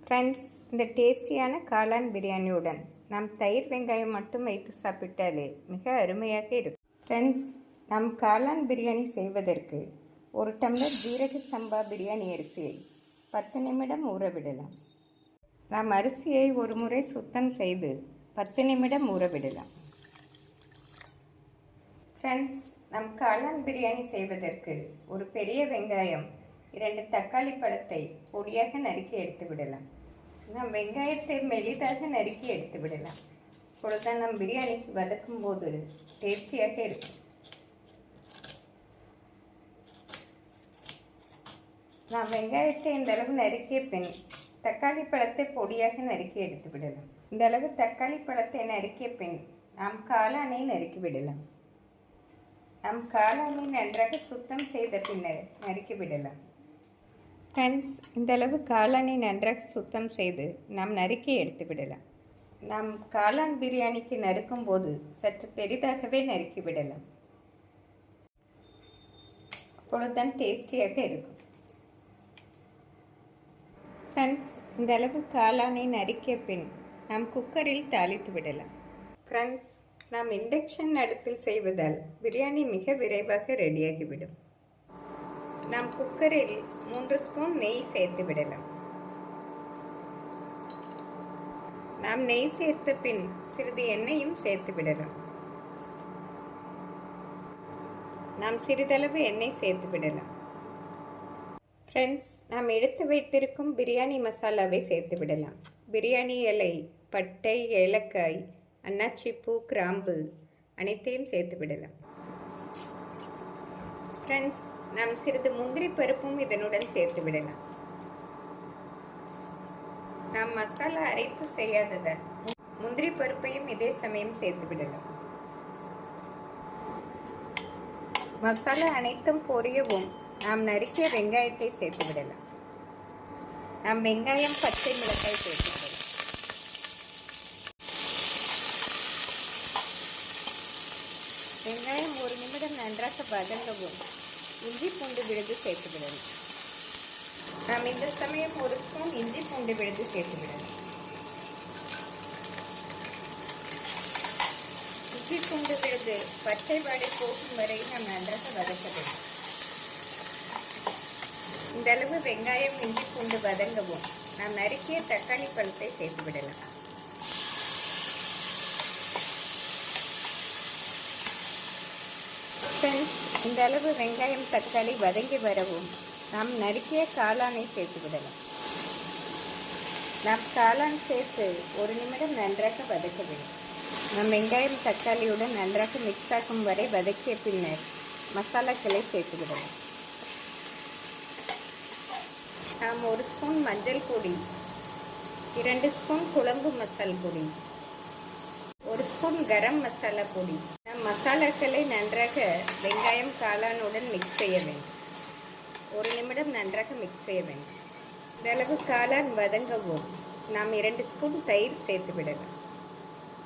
Friends, இந்த டேஸ்டியான காளான் பிரியாணியுடன் நாம் தயிர் வெங்காயம் மட்டும் வைத்து சாப்பிட்டாலே மிக அருமையாக இருக்கும். ஃப்ரெண்ட்ஸ், நாம் காளான் பிரியாணி செய்வதற்கு ஒரு டம்ளர் ஜீரக சம்பா பிரியாணி அரிசியை 10 நிமிடம் ஊறவிடலாம். நாம் அரிசியை ஒரு முறை சுத்தம் செய்து 10 நிமிடம் ஊறவிடலாம். ஃப்ரெண்ட்ஸ், நம் காளான் பிரியாணி செய்வதற்கு ஒரு பெரிய வெங்காயம், 2 தக்காளி பழத்தை பொடியாக நறுக்கி எடுத்து விடலாம். நாம் வெங்காயத்தை மெலிதாக நறுக்கி எடுத்து விடலாம். இப்பொழுதுதான் நம் பிரியாணிக்கு வதக்கும் போது டேஸ்டியாக இருக்கும். நாம் வெங்காயத்தை இந்த அளவு நறுக்கிய பின் தக்காளி பழத்தை பொடியாக நறுக்கி எடுத்து விடலாம். இந்த அளவு தக்காளி பழத்தை நறுக்கிய பின் நாம் காளானை நறுக்கி விடலாம். நாம் காளானை நன்றாக சுத்தம் செய்த பின்னர் நறுக்கி விடலாம். ஃப்ரெண்ட்ஸ், இந்த அளவு காளானை நன்றாக சுத்தம் செய்து நாம் நறுக்கி எடுத்து விடலாம். நாம் காளான் பிரியாணிக்கு நறுக்கும் போது சற்று பெரிதாகவே நறுக்கி விடலாம். அப்பொழுதுதான் டேஸ்டியாக இருக்கும். ஃப்ரெண்ட்ஸ், இந்த அளவு காளானை நறுக்கிய பின் நாம் குக்கரில் தாளித்து விடலாம். ஃப்ரெண்ட்ஸ், நாம் இண்டக்ஷன் அடுப்பில் செய்வதால் பிரியாணி மிக விரைவாக ரெடியாகிவிடும். நாம் குக்கரில் 3 ஸ்பூன் நெய் சேர்த்து விடலாம். நாம் நெய் சேர்த்த பின் சிறிது எண்ணெயும் சேர்த்து விடலாம். நாம் சிறிதளவு எண்ணெய் சேர்த்து விடலாம். ஃப்ரெண்ட்ஸ், நாம் எடுத்து வைத்திருக்கும் பிரியாணி மசாலாவை சேர்த்து விடலாம். பிரியாணி இலை, பட்டை, ஏலக்காய், அன்னாச்சிப்பூ, கிராம்பு அனைத்தையும் சேர்த்து விடலாம். ஃப்ரெண்ட்ஸ், நாம் சிறிது முந்திரி பருப்பும் இதனுடன் சேர்த்து விடலாம். நாம் மசாலா அரைத்து செய்யாததால் முந்திரி பருப்பையும் இதே சமயம் சேர்த்து விடலாம். மசாலா அனைத்தும் பொரியவும் நாம் நறுக்கிய வெங்காயத்தை சேர்த்து விடலாம். நாம் வெங்காயம், பச்சை மிளகாய் சேர்த்து விடலாம். வெங்காயம் 1 நிமிடம் நன்றாக வதங்கவும் இஞ்சி பூண்டு விழுது சேர்த்து விடலாம். நாம் இந்த சமயம் 1 ஸ்பூன் இஞ்சி பூண்டு விழுது சேர்த்து விடலாம். இஞ்சி பூண்டு விழுது பச்சை வாடை போகும் வரை நாம் நன்றாக வதக்க வேண்டும். இந்த அளவு வெங்காயம், இஞ்சி பூண்டு வதங்கவும் நாம் நறுக்கிய தக்காளி பழத்தை சேர்த்து விடலாம். ஃப்ரெண்ட்ஸ், இந்த அளவு வெங்காயம், தக்காளி வதங்கி வரவும் நாம் நறுக்கிய காளானை சேர்த்து விடலாம். நாம் காளான் சேர்த்து 1 நிமிடம் நன்றாக வதக்க வேண்டும். நாம் வெங்காயம், தக்காளியுடன் நன்றாக மிக்ஸ் ஆகும் வரை வதக்கிய பின்னர் மசாலாக்களை சேர்த்து விடலாம். நாம் 1 ஸ்பூன் மஞ்சள் பொடி, 2 ஸ்பூன் குழம்பு மசால் பொடி, 1 ஸ்பூன் கரம் மசாலா பொடி. நாம் மசாலாக்களை நன்றாக வெங்காயம், காளானுடன் மிக்ஸ் செய்ய வேண்டும். 1 நிமிடம் நன்றாக மிக்ஸ் செய்ய வேண்டும். இந்த அளவு காளான் வதங்கவும் நாம் 2 ஸ்பூன் தயிர் சேர்த்து விடலாம்.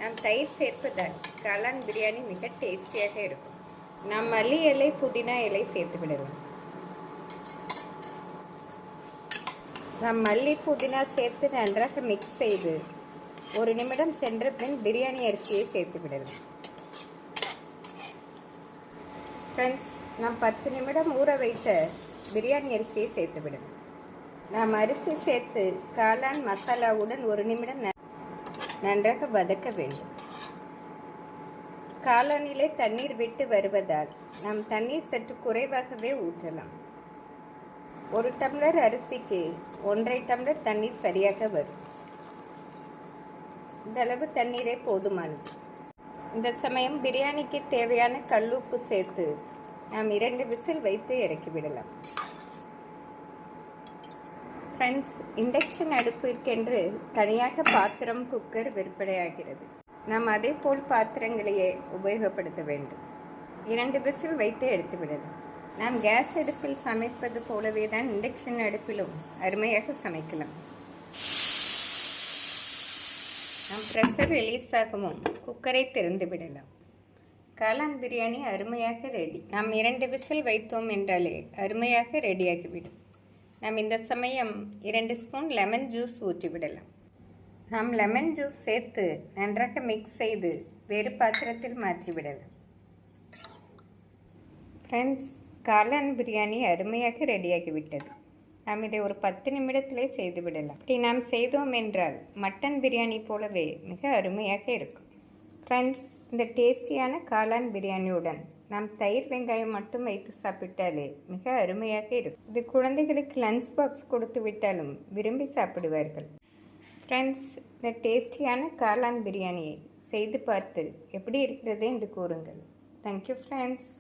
நாம் தயிர் சேர்ப்பதால் காளான் பிரியாணி மிக டேஸ்டியாக இருக்கும். நாம் மல்லி இலை, புதினா இலை சேர்த்து விடலாம். நாம் மல்லி, புதினா சேர்த்து நன்றாக மிக்ஸ் செய்து 1 நிமிடம் சென்ற பின் பிரியாணி அரிசியை சேர்த்து விடலாம். ஃப்ரெண்ட்ஸ், நாம் 10 நிமிடம் ஊற வைத்த பிரியாணி அரிசியை சேர்த்து விடலாம். நாம் அரிசி சேர்த்து காளான் மசாலாவுடன் 1 நிமிடம் நன்றாக வதக்க வேண்டும். காளானிலே தண்ணீர் விட்டு வருவதால் நாம் தண்ணீர் சற்று குறைவாகவே ஊற்றலாம். 1 டம்ளர் அரிசிக்கு 1.5 டம்ளர் தண்ணீர் சரியாக வரும். இந்த அளவு தண்ணீரே போதுமானது. இந்த சமயம் பிரியாணிக்கு தேவையான கல்லுப்பு சேர்த்து நாம் 2 விசில் வைத்து இறக்கி விடலாம். ஃப்ரெண்ட்ஸ், இண்டக்ஷன் அடுப்பிற்கென்று தனியாக பாத்திரம், குக்கர் விற்பனையாகிறது. நாம் அதே போல் பாத்திரங்களையே உபயோகப்படுத்த வேண்டும். 2 விசில் வைத்து எடுத்து விடலாம். நாம் கேஸ் அடுப்பில் சமைப்பது போலவே தான் இண்டக்ஷன் அடுப்பிலும் அருமையாக சமைக்கலாம். நாம் ப்ரெஷர் ரிலீஸ் ஆகவும் குக்கரை திறந்து விடலாம். காளான் பிரியாணி அருமையாக ரெடி. நாம் 2 விசில் வைத்தோம் என்றாலே அருமையாக ரெடியாகிவிடும். நாம் இந்த சமயம் 2 ஸ்பூன் லெமன் ஜூஸ் ஊற்றிவிடலாம். நாம் லெமன் ஜூஸ் சேர்த்து நன்றாக மிக்ஸ் செய்து வேறு பாத்திரத்தில் மாற்றிவிடலாம். ஃப்ரெண்ட்ஸ், காளான் பிரியாணி அருமையாக ரெடியாகிவிட்டது. நாம் இதை ஒரு 10 நிமிடத்திலே செய்து விடலாம். இப்படி நாம் செய்தோம் என்றால் மட்டன் பிரியாணி போலவே மிக அருமையாக இருக்கும். ஃப்ரெண்ட்ஸ், இந்த டேஸ்டியான காளான் பிரியாணியுடன் நாம் தயிர் வெங்காயம் மட்டும் வைத்து சாப்பிட்டாலே மிக அருமையாக இருக்கும். இது குழந்தைகளுக்கு லஞ்ச் பாக்ஸ் கொடுத்து விட்டாலும் விரும்பி சாப்பிடுவார்கள். ஃப்ரெண்ட்ஸ், இந்த டேஸ்டியான காளான் பிரியாணியை செய்து பார்த்து எப்படி இருக்கிறது என்று கூறுங்கள். Thank you friends.